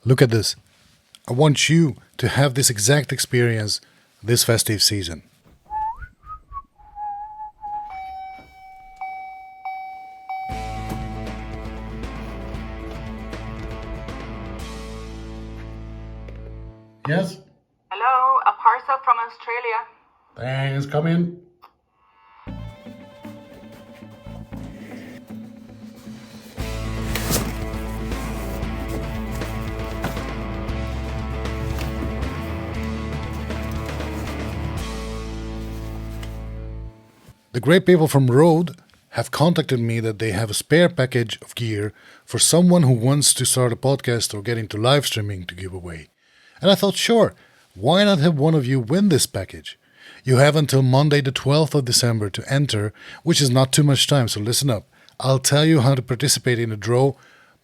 Look at this. I want you to have this exact experience this festive season. Yes? Hello, a parcel from Australia. Thanks, come in. The great people from RØDE have contacted me that they have a spare package of gear for someone who wants to start a podcast or get into live streaming to give away. And I thought, sure, why not have one of you win this package? You have until Monday the 12th of December to enter, which is not too much time, so listen up. I'll tell you how to participate in the draw,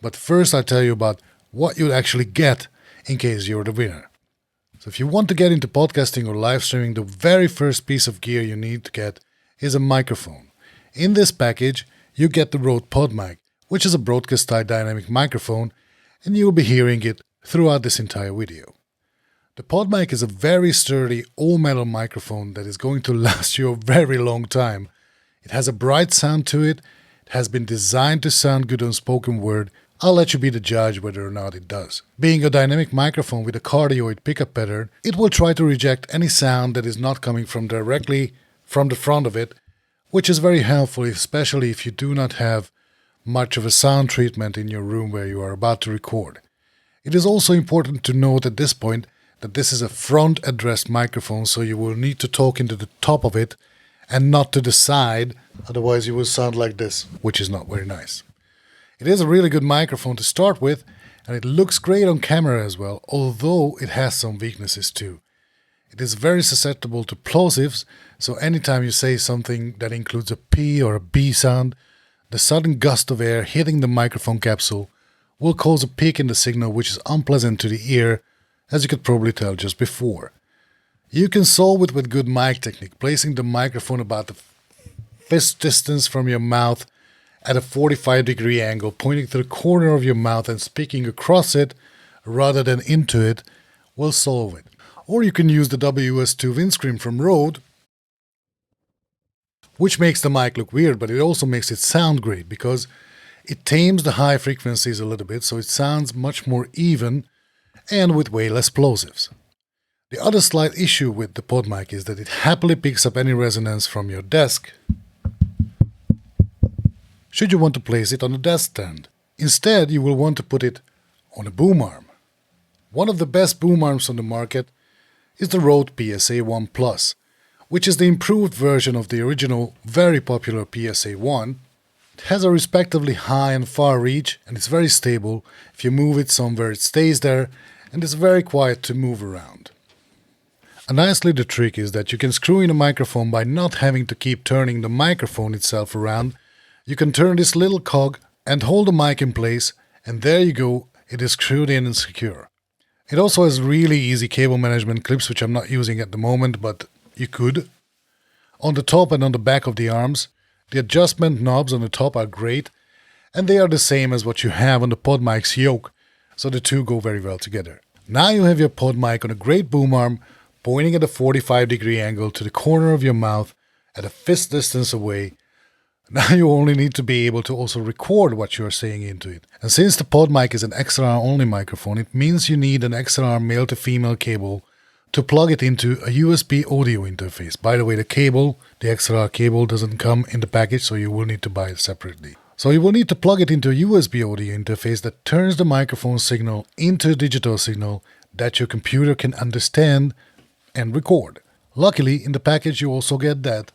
but first I'll tell you about what you'll actually get in case you're the winner. So if you want to get into podcasting or live streaming, the very first piece of gear you need to get is a microphone. In this package, you get the RØDE PodMic, which is a broadcast-style dynamic microphone, and you will be hearing it throughout this entire video. The PodMic is a very sturdy all-metal microphone that is going to last you a very long time. It has a bright sound to it. It has been designed to sound good on spoken word. I'll let you be the judge whether or not it does. Being a dynamic microphone with a cardioid pickup pattern, it will try to reject any sound that is not coming from directly from the front of it, which is very helpful, especially if you do not have much of a sound treatment in your room where you are about to record. It is also important to note at this point that this is a front addressed microphone, so you will need to talk into the top of it and not to the side, otherwise you will sound like this, which is not very nice. It is a really good microphone to start with, and it looks great on camera as well, although it has some weaknesses too. It is very susceptible to plosives, so anytime you say something that includes a P or a B sound, the sudden gust of air hitting the microphone capsule will cause a peak in the signal, which is unpleasant to the ear, as you could probably tell just before. You can solve it with good mic technique, placing the microphone about the fist distance from your mouth at a 45-degree angle, pointing to the corner of your mouth and speaking across it rather than into it will solve it. Or you can use the WS2 windscreen from RØDE, which makes the mic look weird, but it also makes it sound great because it tames the high frequencies a little bit, so it sounds much more even and with way less plosives. The other slight issue with the PodMic is that it happily picks up any resonance from your desk, should you want to place it on a desk stand. Instead, you will want to put it on a boom arm. One of the best boom arms on the market is the RØDE PSA-1 Plus, which is the improved version of the original very popular PSA-1. It has a respectively high and far reach, and it's very stable. If you move it somewhere, it stays there, and it's very quiet to move around. A nice little trick is that you can screw in a microphone by not having to keep turning the microphone itself around. You can turn this little cog and hold the mic in place, and there you go, it is screwed in and secure. It also has really easy cable management clips, which I'm not using at the moment, but you could. On the top and on the back of the arms, the adjustment knobs on the top are great, and they are the same as what you have on the PodMic's yoke, so the two go very well together. Now you have your PodMic on a great boom arm, pointing at a 45-degree angle to the corner of your mouth at a fist distance away. Now you only need to be able to also record what you are saying into it. And since the PodMic is an XLR only microphone, it means you need an XLR male to female cable to plug it into a USB audio interface. By the way, the XLR cable doesn't come in the package, so you will need to buy it separately. So you will need to plug it into a USB audio interface that turns the microphone signal into a digital signal that your computer can understand and record. Luckily, in the package you also get that.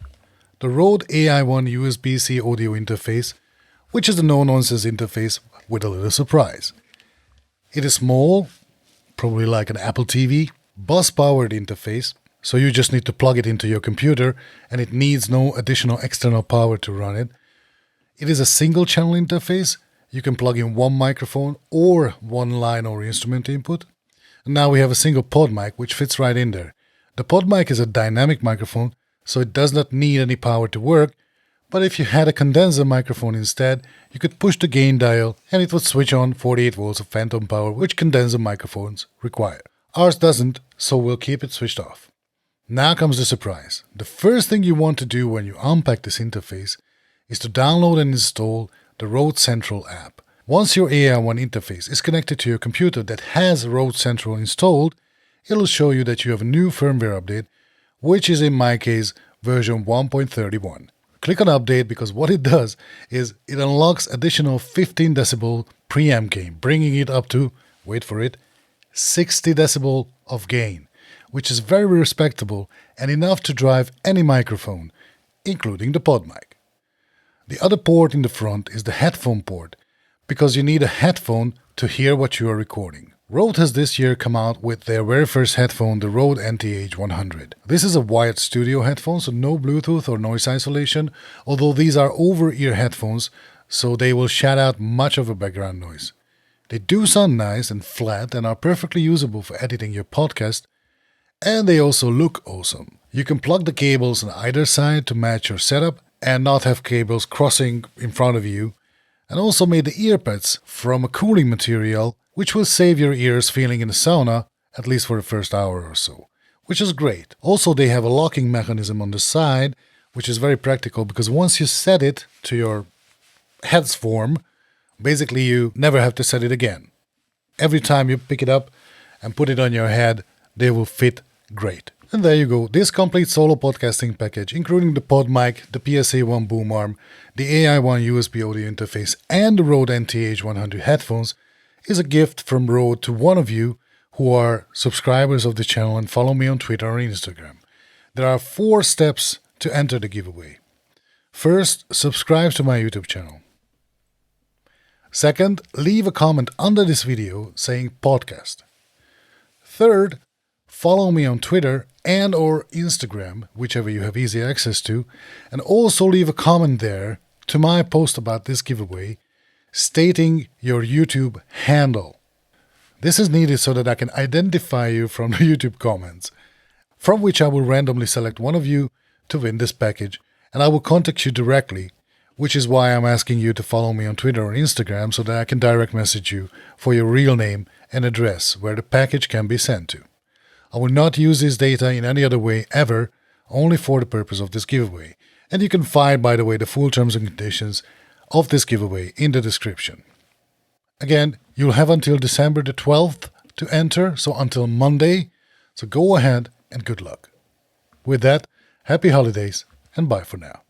The RØDE AI1 USB-C audio interface, which is a no-nonsense interface with a little surprise. It is small, probably like an Apple TV, bus-powered interface, so you just need to plug it into your computer and it needs no additional external power to run it. It is a single-channel interface. You can plug in one microphone or one line or instrument input. And now we have a single PodMic, which fits right in there. The PodMic is a dynamic microphone, so it does not need any power to work, But if you had a condenser microphone instead, you could push the gain dial and it would switch on 48 volts of phantom power, which condenser microphones require. Ours doesn't, so we'll keep it switched off. Now comes the surprise. The first thing you want to do when you unpack this interface is to download and install the Rode Central app. Once your AI1 interface is connected to your computer that has Rode Central installed, it'll show you that you have a new firmware update, which is in my case version 1.31. Click on update because what it does is it unlocks additional 15 decibel preamp gain, bringing it up to, wait for it, 60 decibel of gain, which is very respectable and enough to drive any microphone, including the PodMic. The other port in the front is the headphone port, because you need a headphone to hear what you are recording. Rode has this year come out with their very first headphone, the Rode NTH100. This is a wired studio headphone, so no Bluetooth or noise isolation, although these are over-ear headphones, so they will shut out much of the background noise. They do sound nice and flat and are perfectly usable for editing your podcast, and they also look awesome. You can plug the cables on either side to match your setup and not have cables crossing in front of you, and also made the earpads from a cooling material which will save your ears feeling in the sauna, at least for the first hour or so, which is great. Also, they have a locking mechanism on the side, which is very practical because once you set it to your head's form, basically you never have to set it again. Every time you pick it up and put it on your head, they will fit great. And there you go. This complete solo podcasting package, including the PodMic, the PSA1 boom arm, the AI1 USB audio interface, and the Rode NTH100 headphones, is a gift from Rode to one of you who are subscribers of the channel and follow me on Twitter or Instagram. There are 4 steps to enter the giveaway. First, subscribe to my YouTube channel. Second, leave a comment under this video saying podcast. Third, follow me on Twitter and or Instagram, whichever you have easy access to, and also leave a comment there to my post about this giveaway, stating your YouTube handle. This is needed so that I can identify you from the YouTube comments, from which I will randomly select one of you to win this package, and I will contact you directly, which is why I'm asking you to follow me on Twitter or Instagram so that I can direct message you for your real name and address where the package can be sent to. I will not use this data in any other way ever, only for the purpose of this giveaway. And you can find, by the way, the full terms and conditions of this giveaway in the description. Again, you'll have until December the 12th to enter, so until Monday. So go ahead and good luck. With that, happy holidays and bye for now.